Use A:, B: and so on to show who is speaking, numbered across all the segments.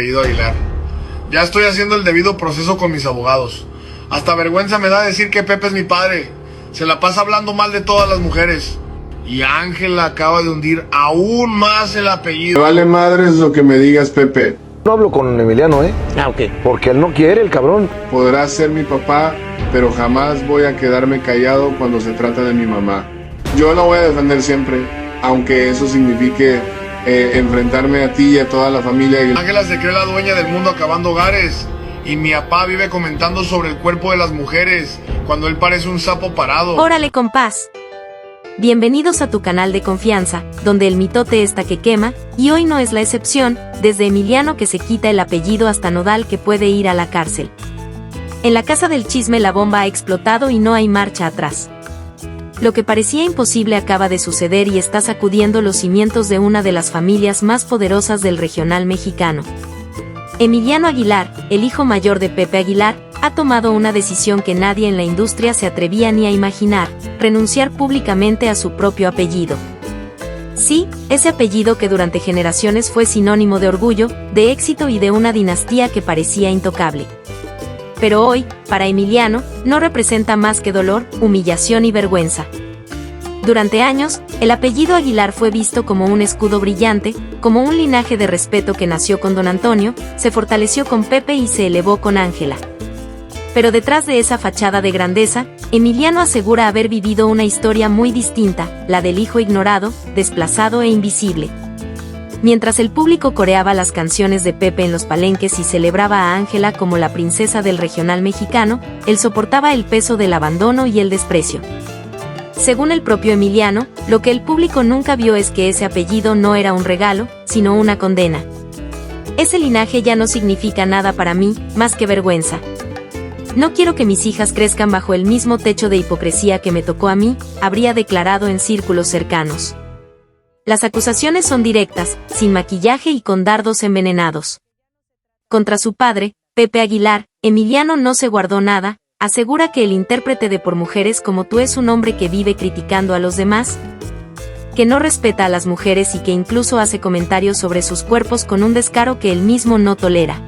A: apellido Aguilar. Ya estoy haciendo el debido proceso con mis abogados. Hasta vergüenza me da decir que Pepe es mi padre. Se la pasa hablando mal de todas las mujeres. Y Ángela acaba de hundir aún más el apellido.
B: Me vale madres lo que me digas, Pepe.
C: No hablo con Emiliano, ¿eh?
D: Ok.
C: Porque él no quiere, el cabrón.
B: Podrás ser mi papá, pero jamás voy a quedarme callado cuando se trata de mi mamá. Yo la voy a defender siempre, aunque eso signifique enfrentarme a ti y a toda la familia.
A: Ángela se cree la dueña del mundo acabando hogares. Y mi papá vive comentando sobre el cuerpo de las mujeres, cuando él parece un sapo parado.
E: Órale, compás. Bienvenidos a tu canal de confianza, donde el mitote está que quema, y hoy no es la excepción, desde Emiliano que se quita el apellido hasta Nodal que puede ir a la cárcel. En la casa del chisme la bomba ha explotado y no hay marcha atrás. Lo que parecía imposible acaba de suceder y está sacudiendo los cimientos de una de las familias más poderosas del regional mexicano. Emiliano Aguilar, el hijo mayor de Pepe Aguilar, ha tomado una decisión que nadie en la industria se atrevía ni a imaginar: renunciar públicamente a su propio apellido. Sí, ese apellido que durante generaciones fue sinónimo de orgullo, de éxito y de una dinastía que parecía intocable. Pero hoy, para Emiliano, no representa más que dolor, humillación y vergüenza. Durante años, el apellido Aguilar fue visto como un escudo brillante, como un linaje de respeto que nació con Don Antonio, se fortaleció con Pepe y se elevó con Ángela. Pero detrás de esa fachada de grandeza, Emiliano asegura haber vivido una historia muy distinta, la del hijo ignorado, desplazado e invisible. Mientras el público coreaba las canciones de Pepe en los palenques y celebraba a Ángela como la princesa del regional mexicano, él soportaba el peso del abandono y el desprecio. Según el propio Emiliano, lo que el público nunca vio es que ese apellido no era un regalo, sino una condena. Ese linaje ya no significa nada para mí, más que vergüenza. No quiero que mis hijas crezcan bajo el mismo techo de hipocresía que me tocó a mí, habría declarado en círculos cercanos. Las acusaciones son directas, sin maquillaje y con dardos envenenados. Contra su padre, Pepe Aguilar, Emiliano no se guardó nada, asegura que el intérprete de Por Mujeres como tú es un hombre que vive criticando a los demás, que no respeta a las mujeres y que incluso hace comentarios sobre sus cuerpos con un descaro que él mismo no tolera.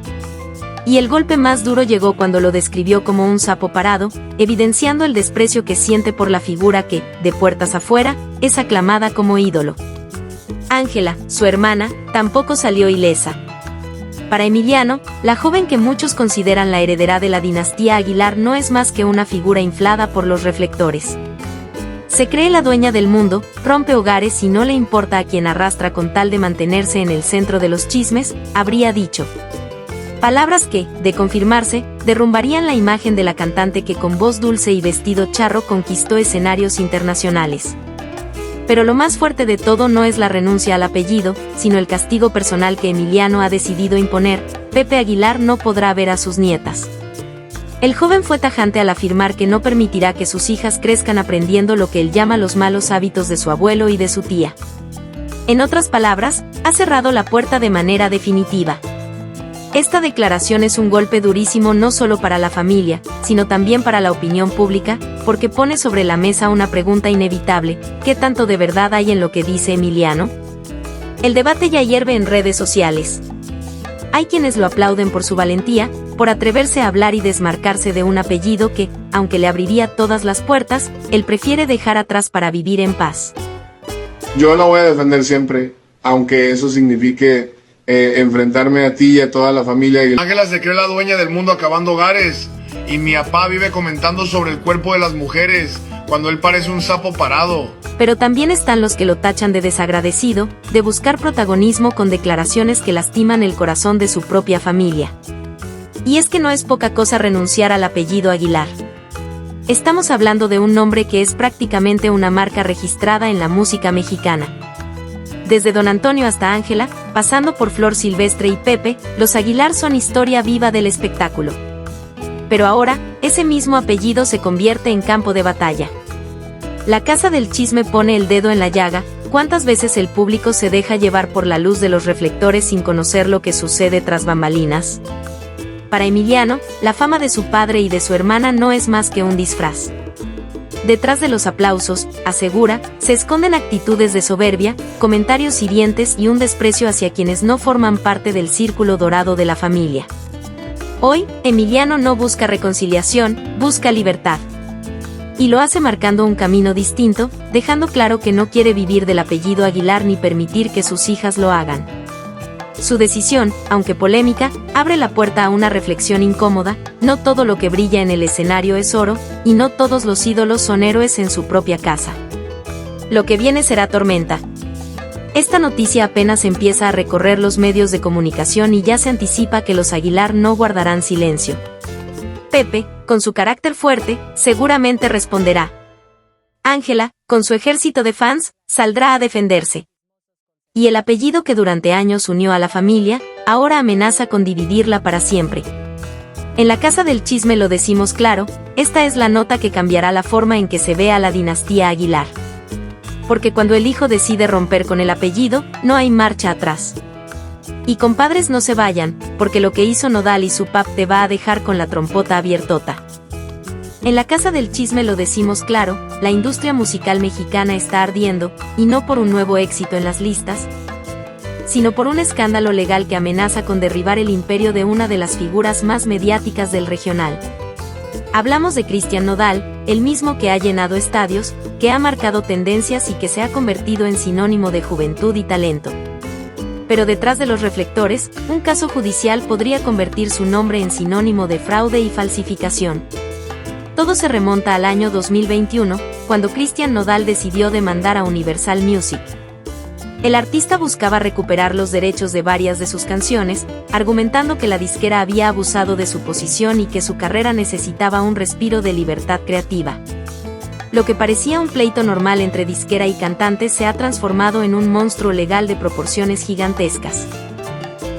E: Y el golpe más duro llegó cuando lo describió como un sapo parado, evidenciando el desprecio que siente por la figura que, de puertas afuera, es aclamada como ídolo. Ángela, su hermana, tampoco salió ilesa. Para Emiliano, la joven que muchos consideran la heredera de la dinastía Aguilar no es más que una figura inflada por los reflectores. Se cree la dueña del mundo, rompe hogares y no le importa a quien arrastra con tal de mantenerse en el centro de los chismes, habría dicho. Palabras que, de confirmarse, derrumbarían la imagen de la cantante que con voz dulce y vestido charro conquistó escenarios internacionales. Pero lo más fuerte de todo no es la renuncia al apellido, sino el castigo personal que Emiliano ha decidido imponer: Pepe Aguilar no podrá ver a sus nietas. El joven fue tajante al afirmar que no permitirá que sus hijas crezcan aprendiendo lo que él llama los malos hábitos de su abuelo y de su tía. En otras palabras, ha cerrado la puerta de manera definitiva. Esta declaración es un golpe durísimo no solo para la familia, sino también para la opinión pública, porque pone sobre la mesa una pregunta inevitable: ¿qué tanto de verdad hay en lo que dice Emiliano? El debate ya hierve en redes sociales. Hay quienes lo aplauden por su valentía, por atreverse a hablar y desmarcarse de un apellido que, aunque le abriría todas las puertas, él prefiere dejar atrás para vivir en paz.
B: Yo la voy a defender siempre, aunque eso signifique enfrentarme a ti y a toda la familia.
A: Ángela se cree la dueña del mundo acabando hogares. Y mi papá vive comentando sobre el cuerpo de las mujeres, cuando él parece un sapo parado.
E: Pero también están los que lo tachan de desagradecido, de buscar protagonismo con declaraciones que lastiman el corazón de su propia familia. Y es que no es poca cosa renunciar al apellido Aguilar. Estamos hablando de un nombre que es prácticamente una marca registrada en la música mexicana. Desde Don Antonio hasta Ángela, pasando por Flor Silvestre y Pepe, los Aguilar son historia viva del espectáculo. Pero ahora, ese mismo apellido se convierte en campo de batalla. La casa del chisme pone el dedo en la llaga: ¿cuántas veces el público se deja llevar por la luz de los reflectores sin conocer lo que sucede tras bambalinas? Para Emiliano, la fama de su padre y de su hermana no es más que un disfraz. Detrás de los aplausos, asegura, se esconden actitudes de soberbia, comentarios hirientes y un desprecio hacia quienes no forman parte del círculo dorado de la familia. Hoy, Emiliano no busca reconciliación, busca libertad. Y lo hace marcando un camino distinto, dejando claro que no quiere vivir del apellido Aguilar ni permitir que sus hijas lo hagan. Su decisión, aunque polémica, abre la puerta a una reflexión incómoda: no todo lo que brilla en el escenario es oro, y no todos los ídolos son héroes en su propia casa. Lo que viene será tormenta. Esta noticia apenas empieza a recorrer los medios de comunicación y ya se anticipa que los Aguilar no guardarán silencio. Pepe, con su carácter fuerte, seguramente responderá. Ángela, con su ejército de fans, saldrá a defenderse. Y el apellido que durante años unió a la familia, ahora amenaza con dividirla para siempre. En la Casa del Chisme lo decimos claro, esta es la nota que cambiará la forma en que se ve a la dinastía Aguilar. Porque cuando el hijo decide romper con el apellido, no hay marcha atrás. Y compadres, no se vayan, porque lo que hizo Nodal y su pap te va a dejar con la trompota abiertota. En la Casa del Chisme lo decimos claro, la industria musical mexicana está ardiendo, y no por un nuevo éxito en las listas, sino por un escándalo legal que amenaza con derribar el imperio de una de las figuras más mediáticas del regional. Hablamos de Cristian Nodal, el mismo que ha llenado estadios, que ha marcado tendencias y que se ha convertido en sinónimo de juventud y talento. Pero detrás de los reflectores, un caso judicial podría convertir su nombre en sinónimo de fraude y falsificación. Todo se remonta al año 2021, cuando Cristian Nodal decidió demandar a Universal Music. El artista buscaba recuperar los derechos de varias de sus canciones, argumentando que la disquera había abusado de su posición y que su carrera necesitaba un respiro de libertad creativa. Lo que parecía un pleito normal entre disquera y cantante se ha transformado en un monstruo legal de proporciones gigantescas.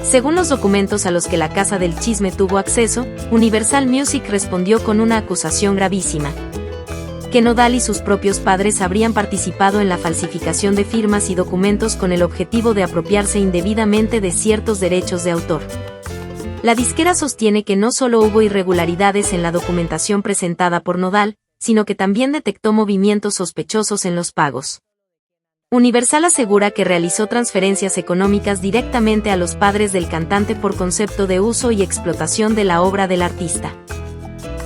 E: Según los documentos a los que la Casa del Chisme tuvo acceso, Universal Music respondió con una acusación gravísima: que Nodal y sus propios padres habrían participado en la falsificación de firmas y documentos con el objetivo de apropiarse indebidamente de ciertos derechos de autor. La disquera sostiene que no solo hubo irregularidades en la documentación presentada por Nodal, sino que también detectó movimientos sospechosos en los pagos. Universal asegura que realizó transferencias económicas directamente a los padres del cantante por concepto de uso y explotación de la obra del artista.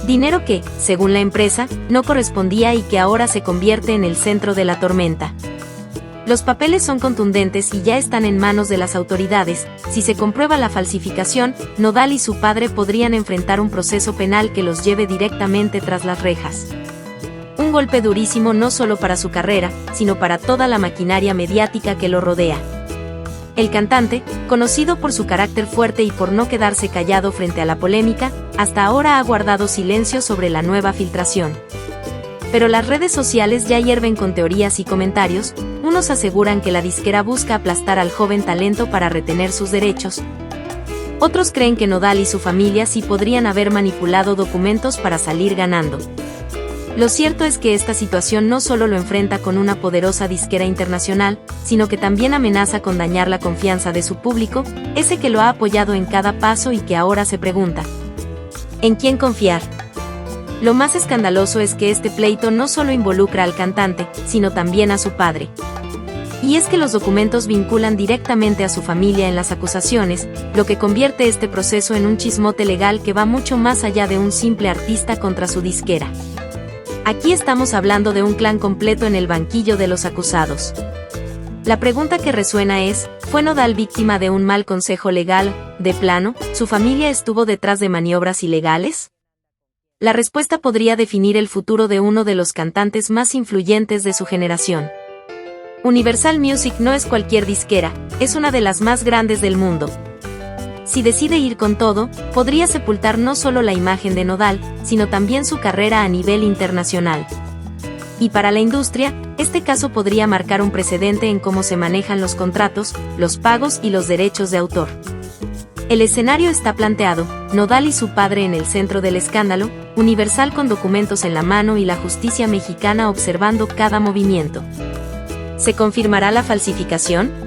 E: Dinero que, según la empresa, no correspondía y que ahora se convierte en el centro de la tormenta. Los papeles son contundentes y ya están en manos de las autoridades. Si se comprueba la falsificación, Nodal y su padre podrían enfrentar un proceso penal que los lleve directamente tras las rejas. Un golpe durísimo no solo para su carrera, sino para toda la maquinaria mediática que lo rodea. El cantante, conocido por su carácter fuerte y por no quedarse callado frente a la polémica, hasta ahora ha guardado silencio sobre la nueva filtración. Pero las redes sociales ya hierven con teorías y comentarios. Unos aseguran que la disquera busca aplastar al joven talento para retener sus derechos. Otros creen que Nodal y su familia sí podrían haber manipulado documentos para salir ganando. Lo cierto es que esta situación no solo lo enfrenta con una poderosa disquera internacional, sino que también amenaza con dañar la confianza de su público, ese que lo ha apoyado en cada paso y que ahora se pregunta: ¿en quién confiar? Lo más escandaloso es que este pleito no solo involucra al cantante, sino también a su padre. Y es que los documentos vinculan directamente a su familia en las acusaciones, lo que convierte este proceso en un chismote legal que va mucho más allá de un simple artista contra su disquera. Aquí estamos hablando de un clan completo en el banquillo de los acusados. La pregunta que resuena es: ¿fue Nodal víctima de un mal consejo legal? ¿De plano, su familia estuvo detrás de maniobras ilegales? La respuesta podría definir el futuro de uno de los cantantes más influyentes de su generación. Universal Music no es cualquier disquera, es una de las más grandes del mundo. Si decide ir con todo, podría sepultar no solo la imagen de Nodal, sino también su carrera a nivel internacional. Y para la industria, este caso podría marcar un precedente en cómo se manejan los contratos, los pagos y los derechos de autor. El escenario está planteado: Nodal y su padre en el centro del escándalo, Universal con documentos en la mano y la justicia mexicana observando cada movimiento. ¿Se confirmará la falsificación?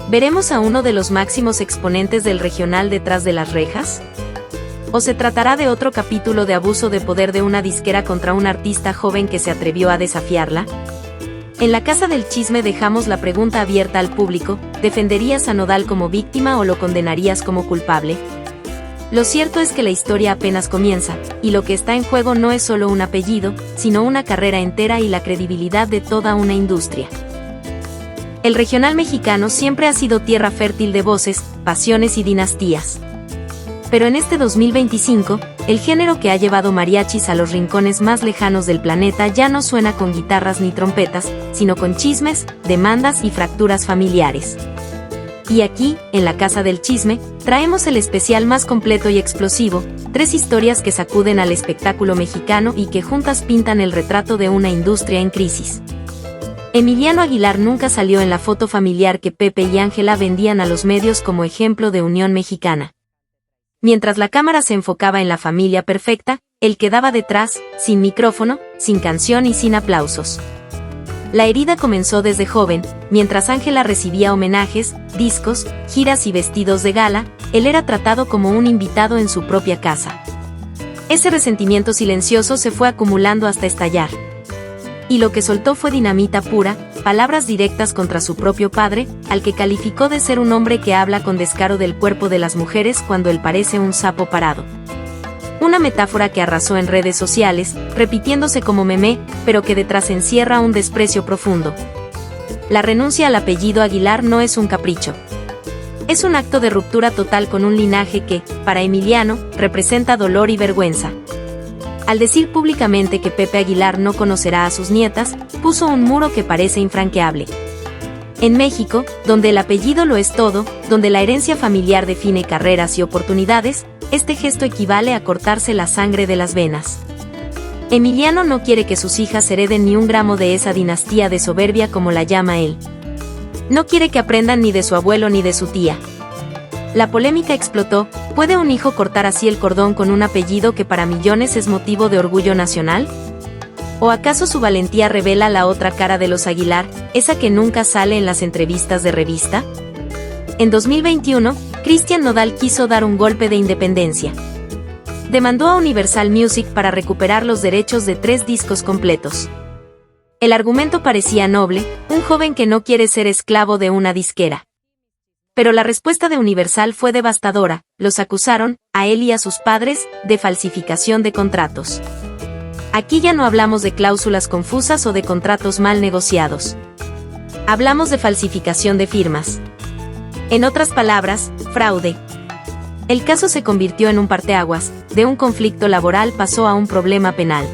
E: ¿Veremos a uno de los máximos exponentes del regional detrás de las rejas? ¿O se tratará de otro capítulo de abuso de poder de una disquera contra un artista joven que se atrevió a desafiarla? En la Casa del Chisme dejamos la pregunta abierta al público: ¿defenderías a Nodal como víctima o lo condenarías como culpable? Lo cierto es que la historia apenas comienza, y lo que está en juego no es solo un apellido, sino una carrera entera y la credibilidad de toda una industria. El regional mexicano siempre ha sido tierra fértil de voces, pasiones y dinastías. Pero en este 2025, el género que ha llevado mariachis a los rincones más lejanos del planeta ya no suena con guitarras ni trompetas, sino con chismes, demandas y fracturas familiares. Y aquí, en la Casa del Chisme, traemos el especial más completo y explosivo, 3 historias que sacuden al espectáculo mexicano y que juntas pintan el retrato de una industria en crisis. Emiliano Aguilar nunca salió en la foto familiar que Pepe y Ángela vendían a los medios como ejemplo de unión mexicana. Mientras la cámara se enfocaba en la familia perfecta, él quedaba detrás, sin micrófono, sin canción y sin aplausos. La herida comenzó desde joven, mientras Ángela recibía homenajes, discos, giras y vestidos de gala, él era tratado como un invitado en su propia casa. Ese resentimiento silencioso se fue acumulando hasta estallar. Y lo que soltó fue dinamita pura, palabras directas contra su propio padre, al que calificó de ser un hombre que habla con descaro del cuerpo de las mujeres cuando él parece un sapo parado. Una metáfora que arrasó en redes sociales, repitiéndose como meme, pero que detrás encierra un desprecio profundo. La renuncia al apellido Aguilar no es un capricho. Es un acto de ruptura total con un linaje que, para Emiliano, representa dolor y vergüenza. Al decir públicamente que Pepe Aguilar no conocerá a sus nietas, puso un muro que parece infranqueable. En México, donde el apellido lo es todo, donde la herencia familiar define carreras y oportunidades, este gesto equivale a cortarse la sangre de las venas. Emiliano no quiere que sus hijas hereden ni un gramo de esa dinastía de soberbia como la llama él. No quiere que aprendan ni de su abuelo ni de su tía. La polémica explotó: ¿puede un hijo cortar así el cordón con un apellido que para millones es motivo de orgullo nacional? ¿O acaso su valentía revela la otra cara de los Aguilar, esa que nunca sale en las entrevistas de revista? En 2021, Cristian Nodal quiso dar un golpe de independencia. Demandó a Universal Music para recuperar los derechos de 3 discos completos. El argumento parecía noble: un joven que no quiere ser esclavo de una disquera. Pero la respuesta de Universal fue devastadora: los acusaron, a él y a sus padres, de falsificación de contratos. Aquí ya no hablamos de cláusulas confusas o de contratos mal negociados. Hablamos de falsificación de firmas. En otras palabras, fraude. El caso se convirtió en un parteaguas: de un conflicto laboral pasó a un problema penal.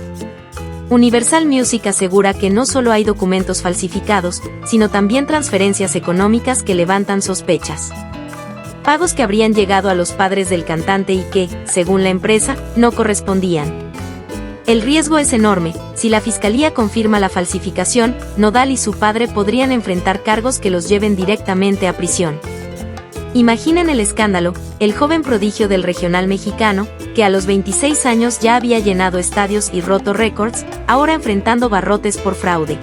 E: Universal Music asegura que no solo hay documentos falsificados, sino también transferencias económicas que levantan sospechas. Pagos que habrían llegado a los padres del cantante y que, según la empresa, no correspondían. El riesgo es enorme: si la fiscalía confirma la falsificación, Nodal y su padre podrían enfrentar cargos que los lleven directamente a prisión. Imaginen el escándalo: el joven prodigio del regional mexicano, que a los 26 años ya había llenado estadios y roto récords, ahora enfrentando barrotes por fraude.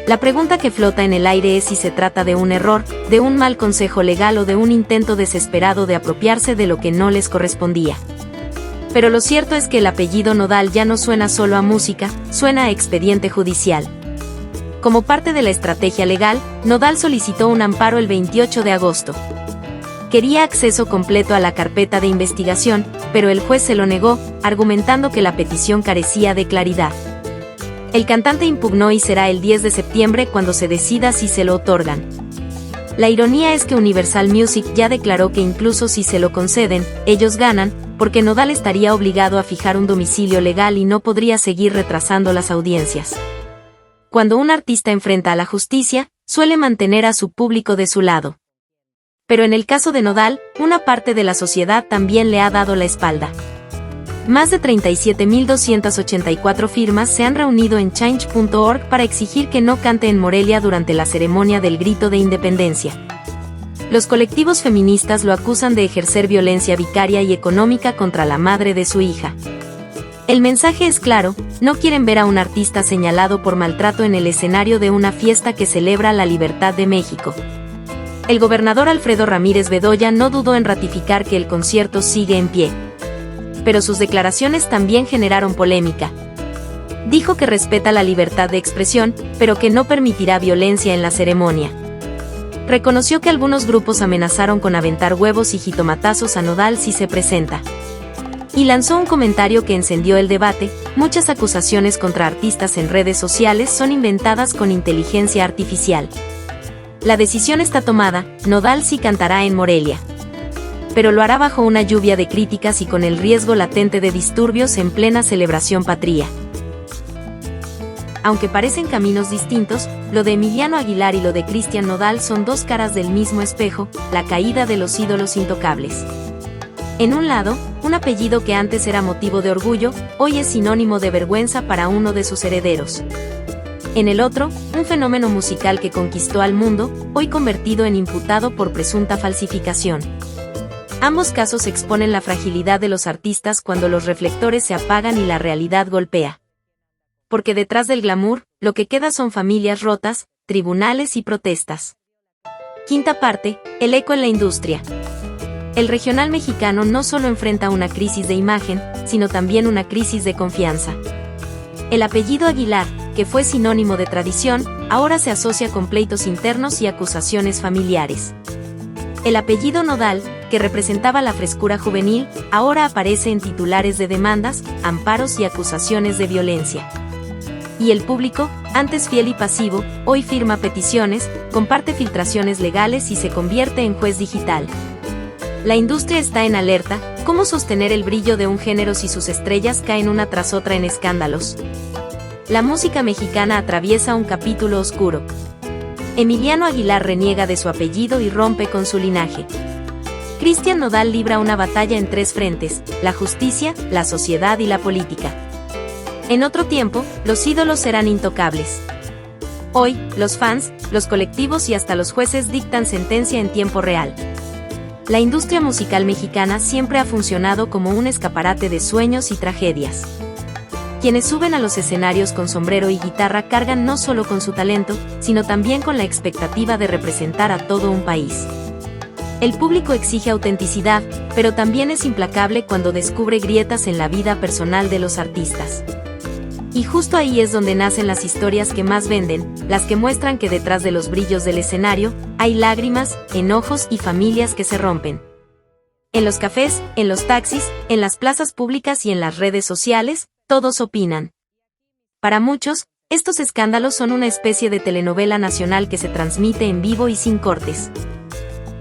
E: La pregunta que flota en el aire es si se trata de un error, de un mal consejo legal o de un intento desesperado de apropiarse de lo que no les correspondía. Pero lo cierto es que el apellido Nodal ya no suena solo a música, suena a expediente judicial. Como parte de la estrategia legal, Nodal solicitó un amparo el 28 de agosto. Quería acceso completo a la carpeta de investigación, pero el juez se lo negó, argumentando que la petición carecía de claridad. El cantante impugnó y será el 10 de septiembre cuando se decida si se lo otorgan. La ironía es que Universal Music ya declaró que incluso si se lo conceden, ellos ganan, porque Nodal estaría obligado a fijar un domicilio legal y no podría seguir retrasando las audiencias. Cuando un artista enfrenta a la justicia, suele mantener a su público de su lado. Pero en el caso de Nodal, una parte de la sociedad también le ha dado la espalda. Más de 37.284 firmas se han reunido en change.org para exigir que no cante en Morelia durante la ceremonia del Grito de Independencia. Los colectivos feministas lo acusan de ejercer violencia vicaria y económica contra la madre de su hija. El mensaje es claro: no quieren ver a un artista señalado por maltrato en el escenario de una fiesta que celebra la libertad de México. El gobernador Alfredo Ramírez Bedoya no dudó en ratificar que el concierto sigue en pie. pero sus declaraciones también generaron polémica. Dijo que respeta la libertad de expresión, pero que no permitirá violencia en la ceremonia. Reconoció que algunos grupos amenazaron con aventar huevos y jitomatazos a Nodal si se presenta. Y lanzó un comentario que encendió el debate: muchas acusaciones contra artistas en redes sociales son inventadas con inteligencia artificial. La decisión está tomada, Nodal sí cantará en Morelia. Pero lo hará bajo una lluvia de críticas y con el riesgo latente de disturbios en plena celebración patria. Aunque parecen caminos distintos, lo de Emiliano Aguilar y lo de Cristian Nodal son dos caras del mismo espejo, la caída de los ídolos intocables. En un lado, un apellido que antes era motivo de orgullo, hoy es sinónimo de vergüenza para uno de sus herederos. En el otro, un fenómeno musical que conquistó al mundo, hoy convertido en imputado por presunta falsificación. Ambos casos exponen la fragilidad de los artistas cuando los reflectores se apagan y la realidad golpea. Porque detrás del glamour, lo que queda son familias rotas, tribunales y protestas. Quinta parte, el eco en la industria. El regional mexicano no solo enfrenta una crisis de imagen, sino también una crisis de confianza. El apellido Aguilar, que fue sinónimo de tradición, ahora se asocia con pleitos internos y acusaciones familiares. El apellido Nodal, que representaba la frescura juvenil, ahora aparece en titulares de demandas, amparos y acusaciones de violencia. Y el público, antes fiel y pasivo, hoy firma peticiones, comparte filtraciones legales y se convierte en juez digital. La industria está en alerta: ¿cómo sostener el brillo de un género si sus estrellas caen una tras otra en escándalos? La música mexicana atraviesa un capítulo oscuro. Emiliano Aguilar reniega de su apellido y rompe con su linaje. Cristian Nodal libra una batalla en tres frentes: la justicia, la sociedad y la política. En otro tiempo, los ídolos eran intocables. Hoy, los fans, los colectivos y hasta los jueces dictan sentencia en tiempo real. La industria musical mexicana siempre ha funcionado como un escaparate de sueños y tragedias. Quienes suben a los escenarios con sombrero y guitarra cargan no solo con su talento, sino también con la expectativa de representar a todo un país. El público exige autenticidad, pero también es implacable cuando descubre grietas en la vida personal de los artistas. Y justo ahí es donde nacen las historias que más venden, las que muestran que detrás de los brillos del escenario, hay lágrimas, enojos y familias que se rompen. En los cafés, en los taxis, en las plazas públicas y en las redes sociales, todos opinan. Para muchos, estos escándalos son una especie de telenovela nacional que se transmite en vivo y sin cortes.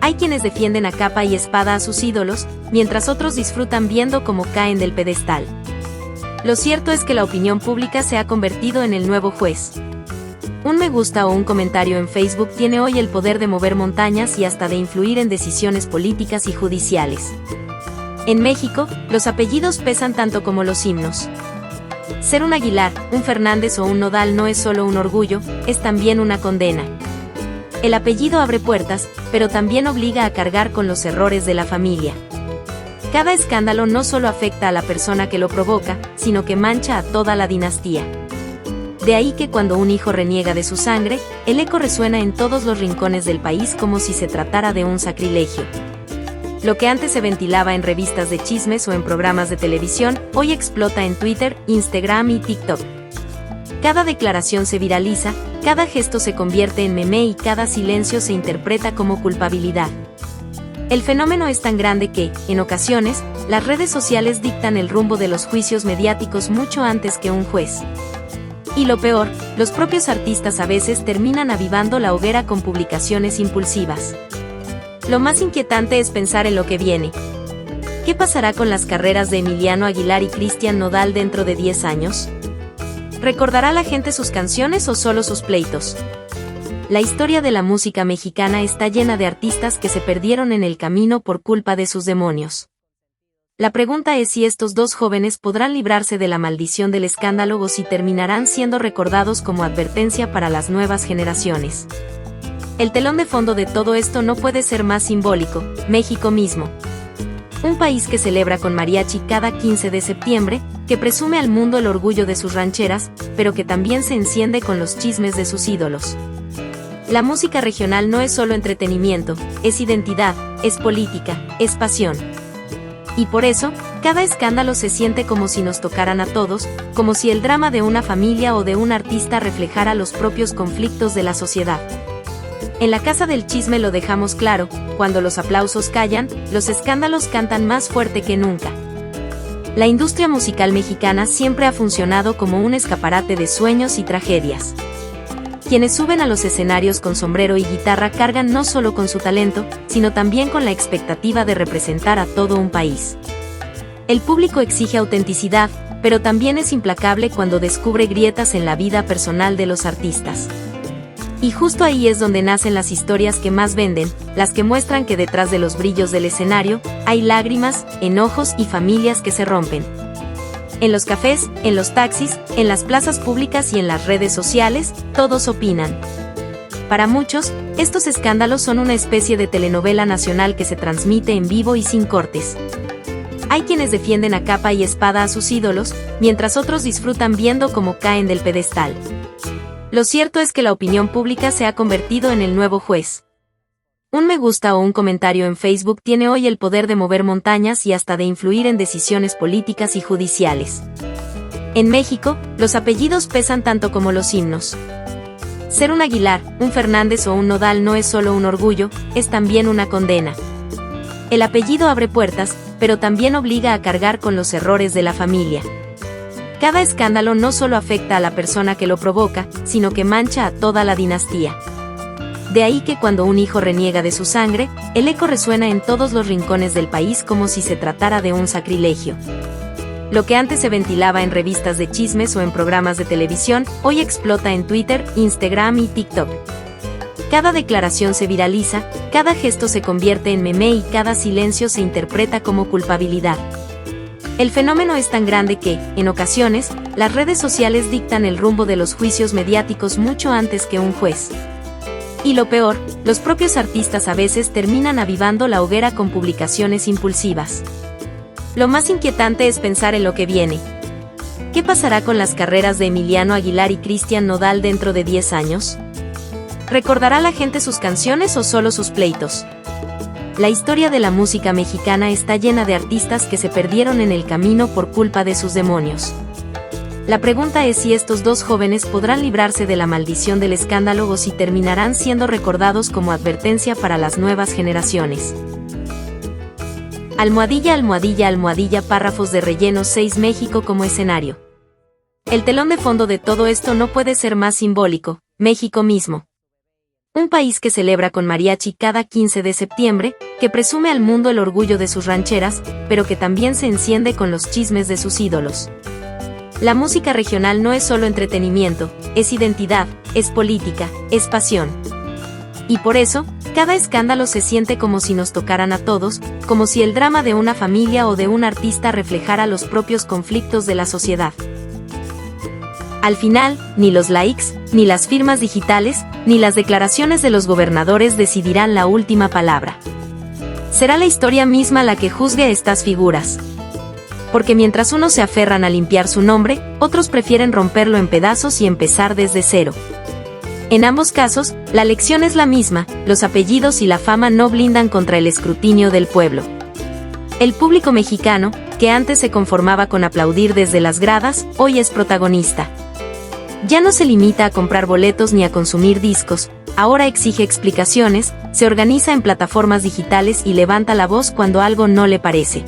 E: Hay quienes defienden a capa y espada a sus ídolos, mientras otros disfrutan viendo cómo caen del pedestal. Lo cierto es que la opinión pública se ha convertido en el nuevo juez. Un me gusta o un comentario en Facebook tiene hoy el poder de mover montañas y hasta de influir en decisiones políticas y judiciales. En México, los apellidos pesan tanto como los himnos. Ser un Aguilar, un Fernández o un Nodal no es solo un orgullo, es también una condena. El apellido abre puertas, pero también obliga a cargar con los errores de la familia. Cada escándalo no solo afecta a la persona que lo provoca, sino que mancha a toda la dinastía. De ahí que cuando un hijo reniega de su sangre, el eco resuena en todos los rincones del país como si se tratara de un sacrilegio. Lo que antes se ventilaba en revistas de chismes o en programas de televisión, hoy explota en Twitter, Instagram y TikTok. Cada declaración se viraliza, cada gesto se convierte en meme y cada silencio se interpreta como culpabilidad. El fenómeno es tan grande que, en ocasiones, las redes sociales dictan el rumbo de los juicios mediáticos mucho antes que un juez. Y lo peor, los propios artistas a veces terminan avivando la hoguera con publicaciones impulsivas. Lo más inquietante es pensar en lo que viene. ¿Qué pasará con las carreras de Emiliano Aguilar y Cristian Nodal dentro de 10 años? ¿Recordará la gente sus canciones o solo sus pleitos? La historia de la música mexicana está llena de artistas que se perdieron en el camino por culpa de sus demonios. La pregunta es si estos dos jóvenes podrán librarse de la maldición del escándalo o si terminarán siendo recordados como advertencia para las nuevas generaciones. El telón de fondo de todo esto no puede ser más simbólico: México mismo. Un país que celebra con mariachi cada 15 de septiembre, que presume al mundo el orgullo de sus rancheras, pero que también se enciende con los chismes de sus ídolos. La música regional no es solo entretenimiento, es identidad, es política, es pasión. Y por eso, Cada escándalo se siente como si nos tocaran a todos, como si el drama de una familia o de un artista reflejara los propios conflictos de la sociedad. En la casa del chisme lo dejamos claro, cuando los aplausos callan, los escándalos cantan más fuerte que nunca. La industria musical mexicana siempre ha funcionado como un escaparate de sueños y tragedias. Quienes suben a los escenarios con sombrero y guitarra cargan no solo con su talento, sino también con la expectativa de representar a todo un país. El público exige autenticidad, pero también es implacable cuando descubre grietas en la vida personal de los artistas. Y justo ahí es donde nacen las historias que más venden, las que muestran que detrás de los brillos del escenario, hay lágrimas, enojos y familias que se rompen. En los cafés, en los taxis, en las plazas públicas y en las redes sociales, todos opinan. Para muchos, estos escándalos son una especie de telenovela nacional que se transmite en vivo y sin cortes. Hay quienes defienden a capa y espada a sus ídolos, mientras otros disfrutan viendo cómo caen del pedestal. Lo cierto es que la opinión pública se ha convertido en el nuevo juez. Un me gusta o un comentario en Facebook tiene hoy el poder de mover montañas y hasta de influir en decisiones políticas y judiciales. En México, los apellidos pesan tanto como los himnos. Ser un Aguilar, un Fernández o un Nodal no es solo un orgullo, es también una condena. El apellido abre puertas, pero también obliga a cargar con los errores de la familia. Cada escándalo no solo afecta a la persona que lo provoca, sino que mancha a toda la dinastía. De ahí que cuando un hijo reniega de su sangre, el eco resuena en todos los rincones del país como si se tratara de un sacrilegio. Lo que antes se ventilaba en revistas de chismes o en programas de televisión, hoy explota en Twitter, Instagram y TikTok. Cada declaración se viraliza, cada gesto se convierte en meme y cada silencio se interpreta como culpabilidad. El fenómeno es tan grande que, en ocasiones, las redes sociales dictan el rumbo de los juicios mediáticos mucho antes que un juez. Y lo peor, los propios artistas a veces terminan avivando la hoguera con publicaciones impulsivas. Lo más inquietante es pensar en lo que viene. ¿Qué pasará con las carreras de Emiliano Aguilar y Cristian Nodal dentro de 10 años? ¿Recordará la gente sus canciones o solo sus pleitos? La historia de la música mexicana está llena de artistas que se perdieron en el camino por culpa de sus demonios. La pregunta es si estos dos jóvenes podrán librarse de la maldición del escándalo o si terminarán siendo recordados como advertencia para las nuevas generaciones. Almohadilla, almohadilla, almohadilla, párrafos de relleno 6 México como escenario. El telón de fondo de todo esto no puede ser más simbólico, México mismo. Un país que celebra con mariachi cada 15 de septiembre, que presume al mundo el orgullo de sus rancheras, pero que también se enciende con los chismes de sus ídolos. La música regional no es solo entretenimiento, es identidad, es política, es pasión. Y por eso, cada escándalo se siente como si nos tocaran a todos, como si el drama de una familia o de un artista reflejara los propios conflictos de la sociedad. Al final, ni los likes, ni las firmas digitales, ni las declaraciones de los gobernadores decidirán la última palabra. Será la historia misma la que juzgue a estas figuras. Porque mientras unos se aferran a limpiar su nombre, otros prefieren romperlo en pedazos y empezar desde cero. En ambos casos, la lección es la misma, los apellidos y la fama no blindan contra el escrutinio del pueblo. El público mexicano, que antes se conformaba con aplaudir desde las gradas, hoy es protagonista. Ya no se limita a comprar boletos ni a consumir discos, ahora exige explicaciones, se organiza en plataformas digitales y levanta la voz cuando algo no le parece.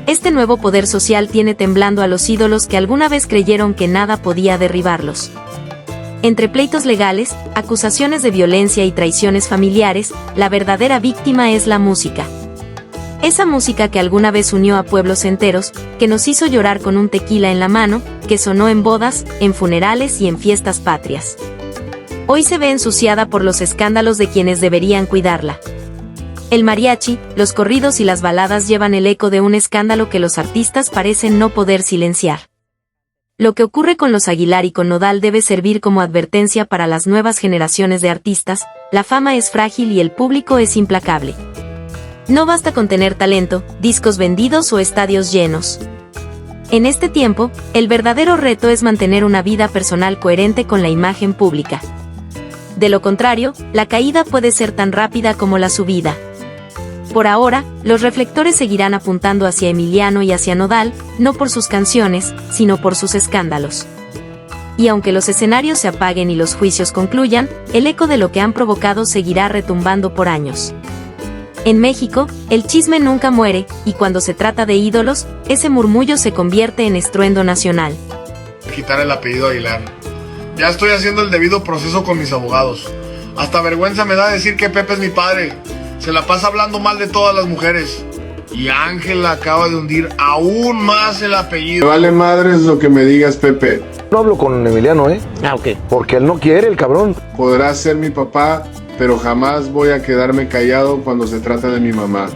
E: Este nuevo poder social tiene temblando a los ídolos que alguna vez creyeron que nada podía derribarlos. Entre pleitos legales, acusaciones de violencia y traiciones familiares, la verdadera víctima es la música. Esa música que alguna vez unió a pueblos enteros, que nos hizo llorar con un tequila en la mano, que sonó en bodas, en funerales y en fiestas patrias. Hoy se ve ensuciada por los escándalos de quienes deberían cuidarla. El mariachi, los corridos y las baladas llevan el eco de un escándalo que los artistas parecen no poder silenciar. Lo que ocurre con los Aguilar y con Nodal debe servir como advertencia para las nuevas generaciones de artistas, la fama es frágil y el público es implacable. No basta con tener talento, discos vendidos o estadios llenos. En este tiempo, el verdadero reto es mantener una vida personal coherente con la imagen pública. De lo contrario, la caída puede ser tan rápida como la subida. Por ahora, los reflectores seguirán apuntando hacia Emiliano y hacia Nodal, no por sus canciones, sino por sus escándalos. Y aunque los escenarios se apaguen y los juicios concluyan, el eco de lo que han provocado seguirá retumbando por años. En México, el chisme nunca muere, y cuando se trata de ídolos, ese murmullo se convierte en estruendo nacional.
A: Quitar el apellido Aguilar. Ya estoy haciendo el debido proceso con mis abogados. Hasta vergüenza me da decir que Pepe es mi padre. Se la pasa hablando mal de todas las mujeres. Y Ángela acaba de hundir aún más el
B: Me
A: apellido.
B: vale madres lo que me digas, Pepe.
C: No hablo con Emiliano,
D: Ok.
C: porque él no quiere, el cabrón.
B: Podrás ser mi papá, pero jamás voy a quedarme callado cuando se trata de mi mamá.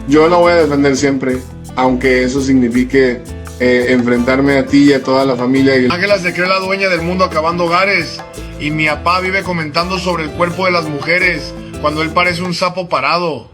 B: Yo la voy a defender siempre, aunque eso signifique enfrentarme a ti y a toda la familia.
A: Ángela se cree la dueña del mundo acabando hogares. Y mi papá vive comentando sobre el cuerpo de las mujeres cuando él parece un sapo parado.